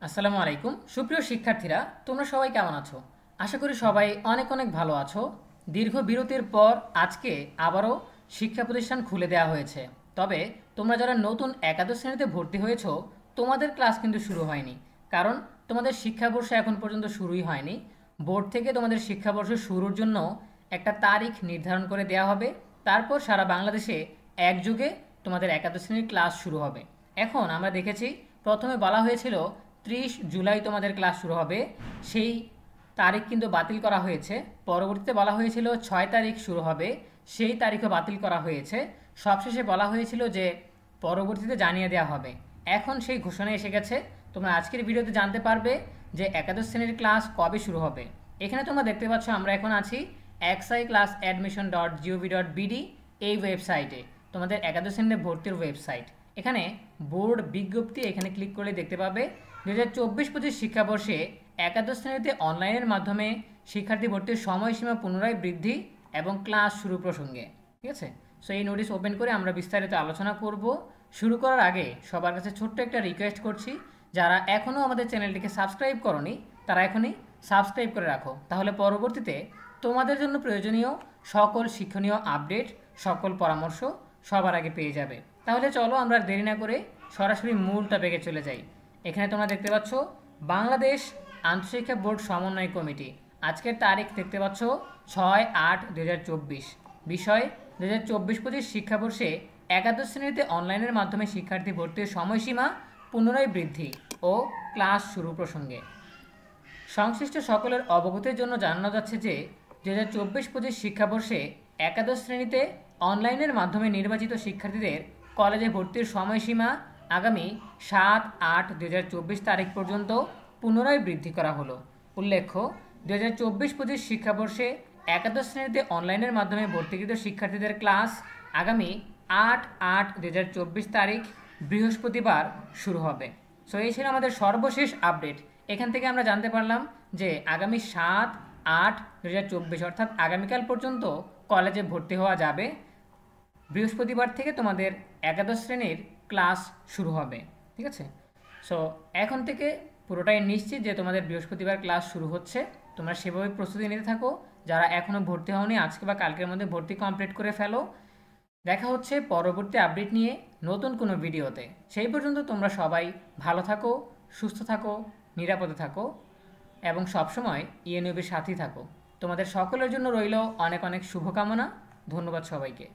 আসসালামু আলাইকুম সুপ্রিয় শিক্ষার্থীরা, তোমরা সবাই কেমন আছো? আশা করি সবাই অনেক অনেক ভালো আছো। দীর্ঘ বিরতির পর আজকে আবারও শিক্ষা প্রতিষ্ঠান খুলে দেওয়া হয়েছে। তবে তোমরা যারা নতুন একাদশ শ্রেণীতে ভর্তি হয়েছো, তোমাদের ক্লাস কিন্তু শুরু হয়নি। কারণ তোমাদের শিক্ষাবর্ষ এখন পর্যন্ত শুরুই হয়নি। বোর্ড থেকে তোমাদের শিক্ষাবর্ষ শুরুর জন্য একটা তারিখ নির্ধারণ করে দেওয়া হবে। তারপর সারা বাংলাদেশে একযোগে তোমাদের একাদশ শ্রেণীর ক্লাস শুরু হবে। এখন আমরা দেখেছি প্রথমে বলা হয়েছিল 30 জুলাই তোমাদের ক্লাস শুরু হবে, সেই তারিখ কিন্তু বাতিল করা হয়েছে। পরবর্তীতে বলা হয়েছিল 6 তারিখ শুরু হবে, সেই তারিখও বাতিল করা হয়েছে। সবশেষে বলা হয়েছিল যে পরবর্তীতে জানিয়ে দেওয়া হবে। এখন সেই ঘোষণা এসে গেছে। তোমরা আজকের ভিডিওতে জানতে পারবে যে একাদশ শ্রেণীর ক্লাস কবে শুরু হবে। এখানে তোমরা দেখতে পাচ্ছ আমরা এখন আছি xiclassadmission.gov.bd এই ওয়েবসাইটে, তোমাদের একাদশ শ্রেণীতে ভর্তির ওয়েবসাইট। এখানে বোর্ড বিজ্ঞপ্তি এখানে ক্লিক করলে দেখতে পাবে 2024-25 শিক্ষাবর্ষে একাদশ শ্রেণীতে অনলাইনের মাধ্যমে শিক্ষার্থী ভর্তির সময়সীমা পুনরায় বৃদ্ধি এবং ক্লাস শুরু প্রসঙ্গে। ঠিক আছে, সো এই নোটিশ ওপেন করে আমরা বিস্তারিত আলোচনা করব। শুরু করার আগে সবার কাছে ছোট্ট একটা রিকোয়েস্ট করছি, যারা এখনও আমাদের চ্যানেলটিকে সাবস্ক্রাইব করনি তারা এখনই সাবস্ক্রাইব করে রাখো, তাহলে পরবর্তীতে তোমাদের জন্য প্রয়োজনীয় সকল শিক্ষণীয় আপডেট, সকল পরামর্শ সবার আগে পেয়ে যাবে। তাহলে চলো আমরা দেরি না করে সরাসরি মূল টপিকে চলে যাই। এখানে তোমরা দেখতে পাচ্ছ বাংলাদেশ আন্তঃশিক্ষা বোর্ড সমন্বয় কমিটি। আজকের তারিখ দেখতে পাচ্ছ 6-8-2024। বিষয় 2024-25 শিক্ষাবর্ষে একাদশ শ্রেণীতে অনলাইনের মাধ্যমে শিক্ষার্থী ভর্তির সময়সীমা পুনরায় বৃদ্ধি ও ক্লাস শুরু প্রসঙ্গে সংশ্লিষ্ট সকলের অবগতির জন্য জানানো যাচ্ছে যে 2024-25 শিক্ষাবর্ষে একাদশ শ্রেণীতে অনলাইনের মাধ্যমে নির্বাচিত শিক্ষার্থীদের কলেজে ভর্তির সময়সীমা আগামী 7-8-2024 তারিখ পর্যন্ত পুনরায় বৃদ্ধি করা হলো। উল্লেখ্য, 2024-25 শিক্ষাবর্ষে একাদশ শ্রেণীতে অনলাইনের মাধ্যমে ভর্তিকৃত শিক্ষার্থীদের ক্লাস আগামী 8-8-2024 তারিখ বৃহস্পতিবার শুরু হবে। সো এই ছিল আমাদের সর্বশেষ আপডেট। এখান থেকে আমরা জানতে পারলাম যে আগামী 7-8-2024 অর্থাৎ আগামীকাল পর্যন্ত কলেজে ভর্তি হওয়া যাবে। বৃহস্পতিবার থেকে তোমাদের একাদশ শ্রেণীর ক্লাস শুরু হবে। ঠিক আছে, সো এখন থেকে পুরোটাই নিশ্চিত যে তোমাদের বৃহস্পতিবার ক্লাস শুরু হচ্ছে। তোমরা সেভাবে প্রস্তুতি নিতে থাকো। যারা এখনও ভর্তি হওনি আজকে বা কালকের মধ্যে ভর্তি কমপ্লিট করে ফেলো। দেখা হচ্ছে পরবর্তী আপডেট নিয়ে নতুন কোনো ভিডিওতে। সেই পর্যন্ত তোমরা সবাই ভালো থাকো, সুস্থ থাকো, নিরাপদে থাকো এবং সবসময় ইএনইউবির সাথেই থাকো। তোমাদের সকলের জন্য রইল অনেক অনেক শুভকামনা। ধন্যবাদ সবাইকে।